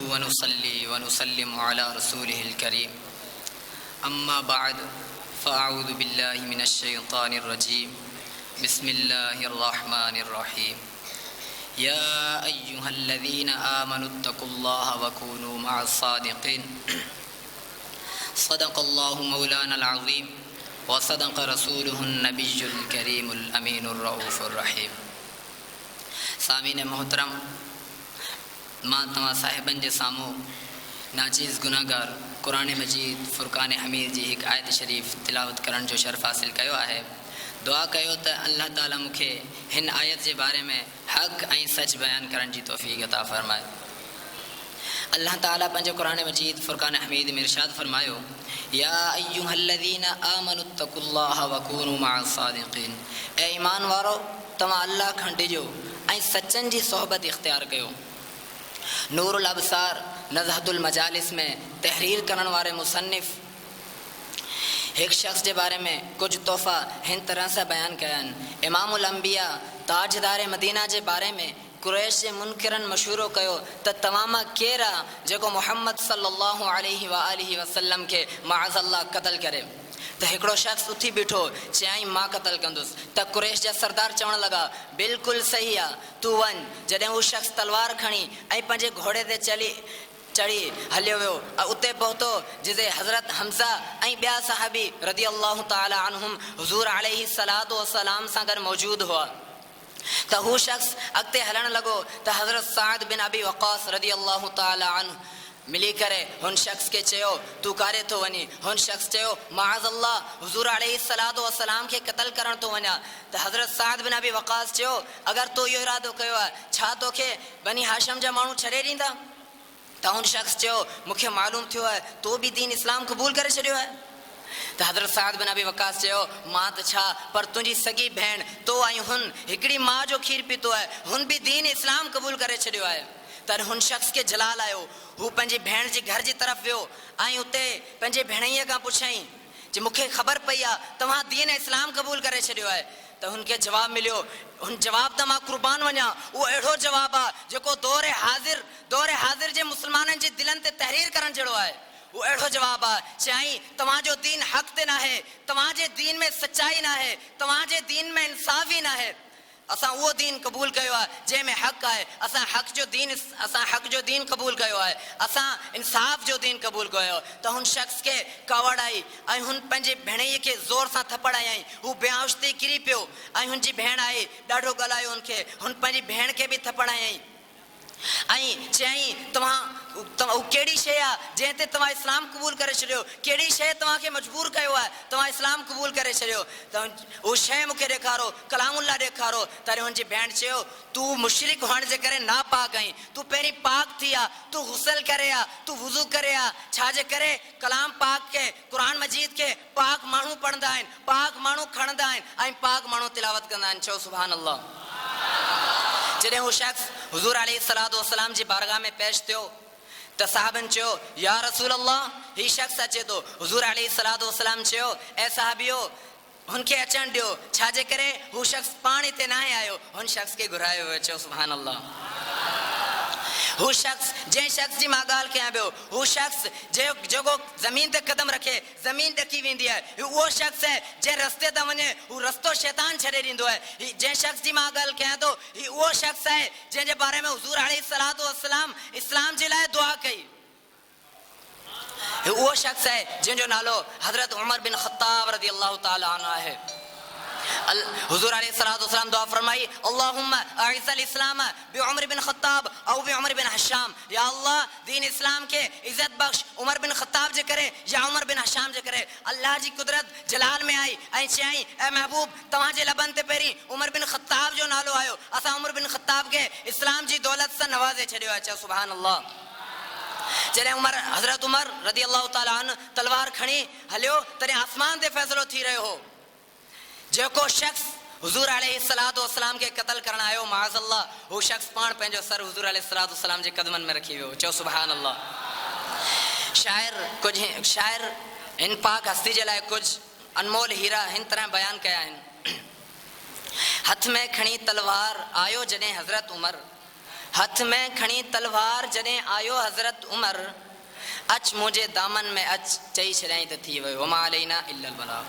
वनुसल्ली वनुसल्लिमु अला रसूलिहिल करीम अम्मा बाद फ़अऊज़ु बिल्लाहि मिनश शैतानिर रजीम बिस्मिल्लाहिर रहमानिर रहीम या अय्युहल्लज़ीना आमनुत्तकुल्लाहा वकूनू मअस सादिक़ीन सदक़ल्लाहु मौलानल अज़ीम व सदक़ रसूलुहुन नबियुल करीमुल अमीनुर रऊफ़ुर रहीम। सामीन मोहतरम, मां तव्हां साहिबन जे साम्हूं नाचीज़ गुनाहगार कुरान मजीद फ़ुरक़ान हमीद जी हिकु आयत शरीफ़ तिलावत करण जो शर्फ़ हासिल कयो आहे। दुआ कयो त अल्लाह ताला मूंखे हिन आयत जे बारे में हक़ ऐं सच बयान करण जी तौफ़ीक़ अता फ़रमाए। अल्लाह ताला पंहिंजे कुरान मजीद फ़ुरक़ान हमीद में इरशाद फ़रमायो, या अय्युहल्लज़ीना आमनुत्तकुल्लाहा वकूनू मअस सादिक़ीन। ए ईमान वारो, तव्हां अल्लाह खां डिॼो ऐं सचनि जी सोहबत इख़्तियार कयो। नूरुल अबसार नज़हतुल मजालिस में तहरीर करण वारे मुसन्निफ़ एक शख्स के बारे में कुछ तोहफ़ा हिन तरह से बयान कया आहिनि। इमामुल अंबिया ताजदार मदीना के बारे में कुरैश जे मुनकिरन मशूरो कयो त तव्हां मां केरु आहे जेको मुहम्मद सल्लल्लाहु अलैहि वसल्लम के माअज़ल्लाह क़त्ल करे। तो हिकिड़ो शख्स उथी बीठो, चयाई मां क़त्ल कंदुसि। त कुरैश जा सरदार चवण लगा, बिल्कुलु सही आहे, तूं वञ। जॾहिं उहो शख्स तलवार खणी ऐं पंहिंजे घोड़े ते चढ़ी हलियो वियो, उते पहुतो जिते हज़रत हमज़ा ऐं ॿिया सहाबी रदी अल्लाह ताला अन्हुम हुज़ूर अलैहि सलातो वसलाम सां गॾु मौजूद हुआ। त हू शख्स अॻिते हलण लॻो त हज़रत साद बिन अबी वक़ास रदी अल्लाह ताला अन्हु मिली करे हुन शख्स के चयो, तू कारे थो वञी? हुन शख्स चयो, माअज़ल्लाह हुज़ूर अलैहि सलातो वसलाम के क़त्ल करण थो वञा। त हज़रत साद बिन अबी वक़ास चयो, अगरि तो इहो इरादो कयो आहे, छा तोखे बनी हाशिम जा माण्हू छॾे ॾींदा? त हुन शख्स चयो, मूंखे मालूम थियो आहे तो बि दीन इस्लाम क़बूल करे छॾियो आहे। त हज़रत साद बिन अबी वक़ास चयो, मां त छा, पर तुंहिंजी सॻी भेण तो ऐं हुन हिकिड़ी मां जो खीर पीतो आहे, हुन बि दीन इस्लाम क़बूल करे छॾियो आहे। त हुन शख्स के जलाल आयो, हू पंहिंजी भेण जे घर जी तरफ़ वियो ऐं उते पंहिंजे भेणईअ खां पुछियईं जे मूंखे ख़बर पई आहे तव्हां दीन इस्लाम क़बूल करे छॾियो आहे। त हुनखे जवाबु मिलियो, हुन जवाब त मां क़ुर्बान वञा, उहो अहिड़ो जवाबु आहे जेको दौरे हाज़िर जे मुस्लमाननि जे दिलनि ते तहरीर करण जहिड़ो आहे। वो अहिड़ो जवाबु आहे, चयाई तव्हांजो दीन हक़ ते न आहे, तव्हांजे दीन में सच्चाई न आहे, तव्हांजे दीन में इंसाफ़ ई न आहे। असां उहो दीन क़बूल कयो आहे जंहिंमें हक़ आहे। असां हक़ जो दीन क़बूल कयो आहे, असां इंसाफ़ जो दीन क़बूल कयो। त हुन शख़्स के कावड़ आई ऐं हुन पंहिंजे भेणईअ खे ज़ोर सां थप्पड़ हयईं। हू बेहोश थी किरी पियो ऐं हुनजी भेण आई, ॾाढो ॻाल्हायो हुनखे। हुन पंहिंजी भेण खे बि थप्पड़ हयईं ऐं चयईं, तव्हां कहिड़ी शइ आहे जंहिं ते तव्हां इस्लाम क़बूल करे छॾियो? कहिड़ी शइ तव्हांखे मजबूर कयो आहे तव्हां इस्लाम क़बूल करे छॾियो? त उहा शइ मूंखे ॾेखारो, कलामुल्लाह ॾेखारो। त हुनजी भेण चयो, तूं मुशरिक हुअण जे करे नापाक आहीं, तूं पहिरीं पाक थी आहे, तूं गुसल करे आ, तूं वुज़ू करे आ। छाजे करे कलाम पाक के क़ुरान मजीद के पाक माण्हू पढ़ंदा आहिनि, पाक माण्हू खणंदा आहिनि ऐं पाक माण्हू तिलावत कंदा आहिनि। चओ सुभान अल्लाह। जॾहिं हू शख़्स हुज़ूर अलैहि सलातो वसलाम जी बारगाह में पेश थियो त साहबन चयो, या रसूल अल्लाह, ही शख़्स अचे थो। हुज़ूर अलैहि सलातो वसलाम चयो, ऐं साहबियो हुनखे अचण ॾियो। छाजे करे हू शख़्स पाण हिते न आयो, हुन शख़्स खे घुरायो वियो। चयो सुभान अल्लाह। हू शख़्स जंहिं शख़्स जी मां ॻाल्हि कयां पियो, हू शख़्स जेको ज़मीन ते क़दम रखे ज़मीन ॾकी वेंदी आहे, उहो शख़्स आहे जंहिं रस्ते ते वञे हू रस्तो शैतान छॾे ॾींदो आहे। जंहिं शख़्स जी मां ॻाल्हि कयां थो, हीउ उहो शख़्स आहे जंहिंजे बारे में हुज़ूर अलैहि सलातो वसलाम इस्लाम जे लाइ दुआ कई। उहो शख़्स आहे जंहिंजो नालो हज़रत उमर बिन ख़त्ताब रज़ी अल्लाह ताला अन्हु आहे। हुज़ूर अलैहि सलातो वसलाम दुआ फरमाई, अल्लाहुम्मा अइज़्ज़िल इस्लाम बि उमर बिन ख़त्ताब औ बि उमर बिन हशाम। या अल्लाह दीन इस्लाम के इज़्ज़त बख्श उमर बिन ख़त्ताब जे करे या उमर बिन हशाम जे करे। अल्लाह जी कुदरत जलाल में आई ऐं चयईं, ऐ महबूब, तव्हांजे लबनि ते पहिरीं उमर बिन ख़त्ताब जो नालो आयो, असां उमर बिन ख़त्ताब के इस्लाम जी दौलत सां नवाज़े छॾियो आहे। चयो सुभान अल्लाह। जॾहिं हज़रत उमर रज़ी अल्लाह ताला अन्हु तलवार खणी हलियो, तॾहिं आसमान ते फ़ैसिलो थी रहियो हो। जेको शख़्स हुज़ूर अलैहि सलातो वसलाम के क़त्ल करण आयो, माअज़ल्लाह, हू शख़्स पाण पंहिंजो सर हुज़ूर अलैहि सलातो वसलाम जे कदमनि में रखी वियो। चयो सुभान अल्लाह। शाइर हिन पाक हस्ती जे लाइ कुझु अनमोल हीरा हिन तरह बयान कया आहिनि। हथ में खणी तलवार आयो जॾहिं हज़रत उमर, हथ में खणी तलवार जॾहिं आयो हज़रत उमर, अच मुंहिंजे दामन में अच चई छॾियईं त थी वियो, वमा अलैना इल्लल बलाग।